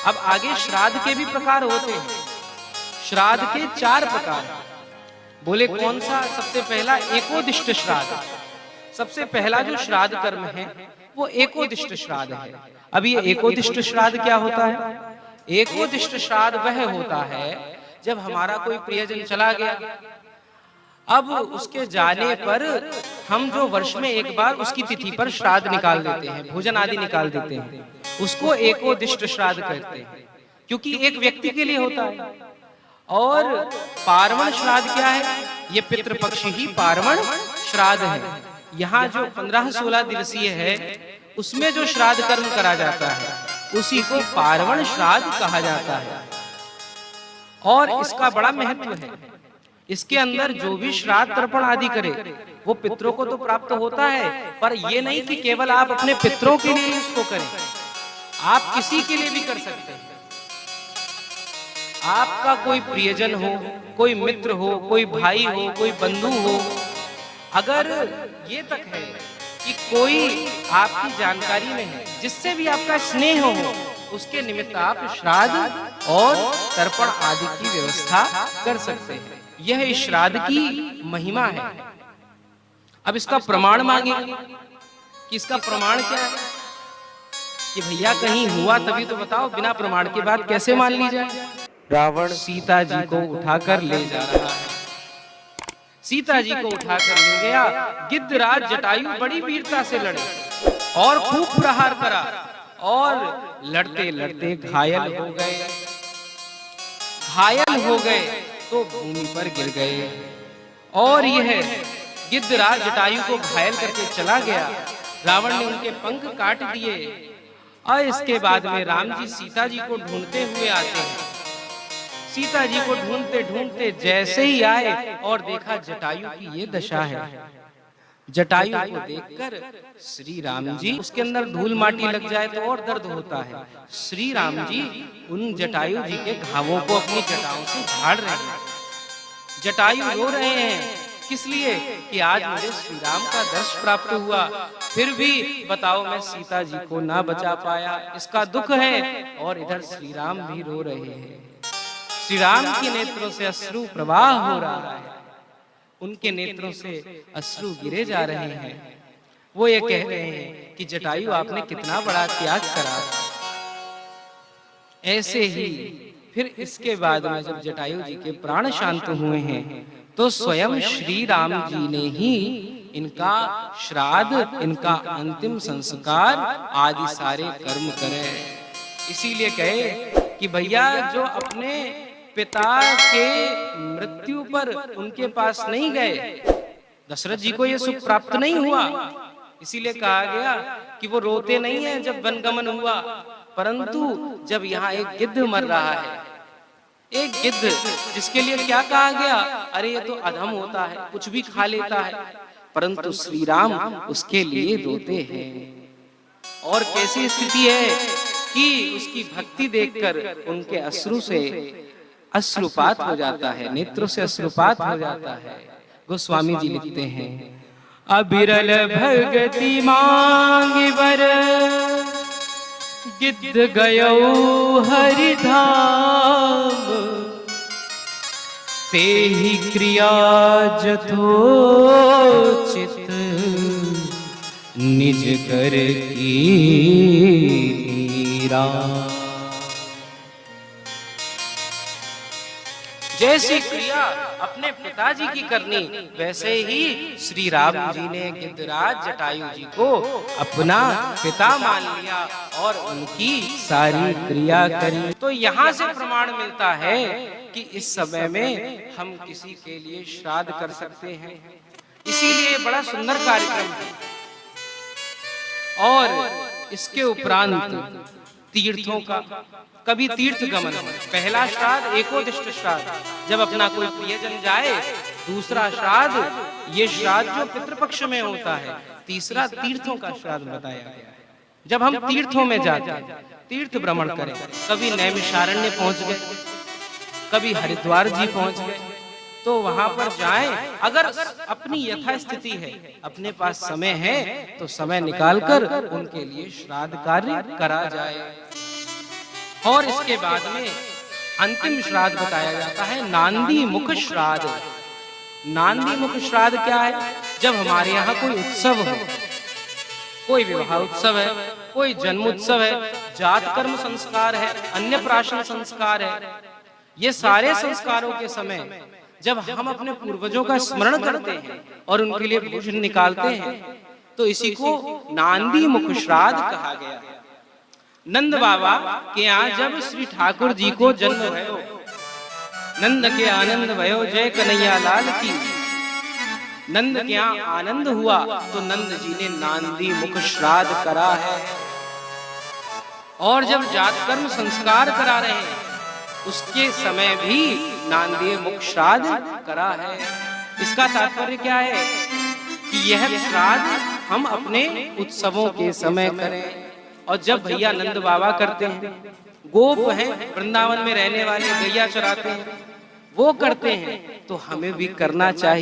अब आगे श्राद्ध के भी प्रकार होते हैं। श्राद्ध के 4 प्रकार। बोले कौन सा? सबसे पहला एकोदिष्ट श्राद्ध। सबसे पहला जो श्राद्ध कर्म है वो एकोदिष्ट श्राद्ध है। अब ये एकोदिष्ट श्राद्ध क्या होता है? एकोदिष्ट श्राद्ध वह होता है जब हमारा कोई प्रियजन चला गया, अब उसके जाने पर हम जो वर्ष में एक बार उसकी तिथि पर श्राद्ध निकाल देते हैं, भोजन आदि निकाल देते हैं, उसको एकोदिष्ट श्राद्ध कहते हैं, क्योंकि एक व्यक्ति के लिए होता है। और पार्वण श्राद्ध क्या है? ये पितृपक्ष ही पार्वण श्राद्ध है। यहाँ जो 15-16 दिवसीय है उसमें जो श्राद्ध कर्म करा जाता है उसी को पार्वण श्राद्ध कहा जाता है। और इसका बड़ा महत्व है। इसके अंदर जो भी श्राद्ध तर्पण आदि करे वो पितरों को तो प्राप्त होता है, पर ये नहीं कि केवल आप अपने पितरों के लिए इसको करें, आप किसी के लिए भी कर सकते हैं। आपका कोई प्रियजन हो, कोई मित्र हो, कोई भाई हो, कोई बंधु हो, अगर ये तक है कि कोई आपकी जानकारी में है जिससे भी आपका स्नेह हो, उसके निमित्त आप श्राद्ध और तर्पण आदि की व्यवस्था कर सकते हैं। यह इस श्राद्ध की महिमा है। अब इसका प्रमाण मांगेंगे कि इसका प्रमाण क्या है, कि भैया कहीं हुआ तभी तो बताओ, बिना प्रमाण के बाद कैसे मान ली जाए। रावण सीता जी को उठाकर ले जा रहा है। सीता जी को उठाकर ले गया। गिद्धराज जटायु बड़ी वीरता से लड़े और खूब प्रहार करा और लड़ते लड़ते घायल हो गए। घायल हो गए तो भूमि पर गिर गए और यह गिद्धराज जटायु को घायल करके चला गया। रावण ने उनके पंख काट दिए और इसके बाद में राम जी सीता जी को ढूंढते हुए आते हैं। सीता जी को ढूंढते ढूंढते जैसे ही आए और देखा जटायु की ये दशा है। जटायु को देखकर श्री राम जी, उसके अंदर धूल माटी लग जाए तो और दर्द होता है, श्री राम जी उन जटायु जी के घावों को अपनी जटाओं से झाड़ रहे हैं। जटायु रो रहे हैं, किस लिए? कि आज मुझे श्री राम का दर्श प्राप्त हुआ, फिर भी बताओ मैं सीता जी को ना बचा पाया, इसका दुख है। और इधर श्री राम भी रो रहे हैं। श्री राम के नेत्रों से अश्रु प्रवाह हो रहा है, उनके नेत्रों से अश्रु गिरे जा रहे हैं। वो ये कह रहे हैं कि जटायु आपने कितना बड़ा त्याग करा। ऐसे ही फिर इसके बाद में जब जटायु जी के प्राण शांत हुए हैं तो स्वयं श्री राम जी ने ही इनका श्राद्ध, इनका अंतिम संस्कार आदि सारे कर्म करे। इसीलिए कहे कि भैया जो अपने पिता के मृत्यु पर उनके पास नहीं गए, दशरथ जी को ये सुख प्राप्त नहीं हुआ, इसीलिए कहा गया कि वो रोते नहीं है जब वनगमन हुआ, परंतु जब यहाँ एक गिद्ध मर रहा है, एक गिद्ध जिसके लिए क्या कहा गया, अरे ये तो अधम होता है, कुछ भी खा लेता है, परंतु श्री राम उसके लिए रोते हैं। और कैसी स्थिति है कि उसकी भक्ति देखकर उनके अश्रु से अश्रुपात हो जाता है, नेत्रों से अश्रुपात हो जाता है। गोस्वामी जी लिखते हैं, अबिरल भगति मांग बर गिद्ध गयो हरिधाम, ते ही क्रिया जथोचित निज कर कीरा। जैसी क्रिया अपने पिताजी की करनी, वैसे ही श्री राम जी ने गिद्धराज जटायु जी को अपना पिता मान लिया और उनकी सारी क्रिया करी। तो यहाँ से प्रमाण मिलता है कि इस समय में हम किसी के लिए श्राद्ध कर सकते हैं। इसीलिए बड़ा सुंदर कार्यक्रम है। और इसके उपरांत तीर्थों का, कभी तीर्थ गमन, पहला श्राद्ध एकोदिष्ट श्राद्ध, जब अपना कोई प्रियजन जाए। दूसरा श्राद्ध, ये श्राद्ध जो पितृपक्ष में होता है। तीसरा तीर्थों का श्राद्ध बताया गया है, जब हम तीर्थों में जाते हैं, तीर्थ भ्रमण करें। कभी नैमिषारण्य पहुंच गए, कभी हरिद्वार जी पहुंच गए, तो वहां पर जाएं। अगर अपनी यथास्थिति है, अपने पास समय है, तो समय निकालकर उनके लिए श्राद्ध कार्य करा जाए। और इसके बाद में अंतिम श्राद्ध बताया जाता है नांदी मुख श्राद्ध। नांदी मुख श्राद्ध क्या है? जब हमारे यहाँ कोई उत्सव हो, कोई विवाह उत्सव है, कोई जन्म उत्सव है, जात कर्म संस्कार है, अन्नप्राशन संस्कार है, ये सारे संस्कारों के समय जब हम अपने पूर्वजों का स्मरण करते हैं और उनके लिए भोजन निकालते हैं, तो इसी को नांदी मुख श्राद्ध कहा गया है। नंद बाबा के यहाँ जब श्री ठाकुर जी को जन्म भयो, नंद के आनंद भयो जय कन्हैया लाल की, नंद के यहाँ आनंद हुआ तो नंद जी ने नांदी मुख श्राद्ध करा है। और जब जात कर्म संस्कार करा रहे हैं उसके समय भी नांदी मुख श्राद्ध करा है। इसका तात्पर्य क्या है कि यह श्राद्ध हम अपने उत्सवों के समय करें। और जब भैया नंद बाबा करते हैं, गोप हैं वृंदावन में रहने वाले, गैया चराते हैं, वो करते हैं, तो हमें भी करना चाहिए।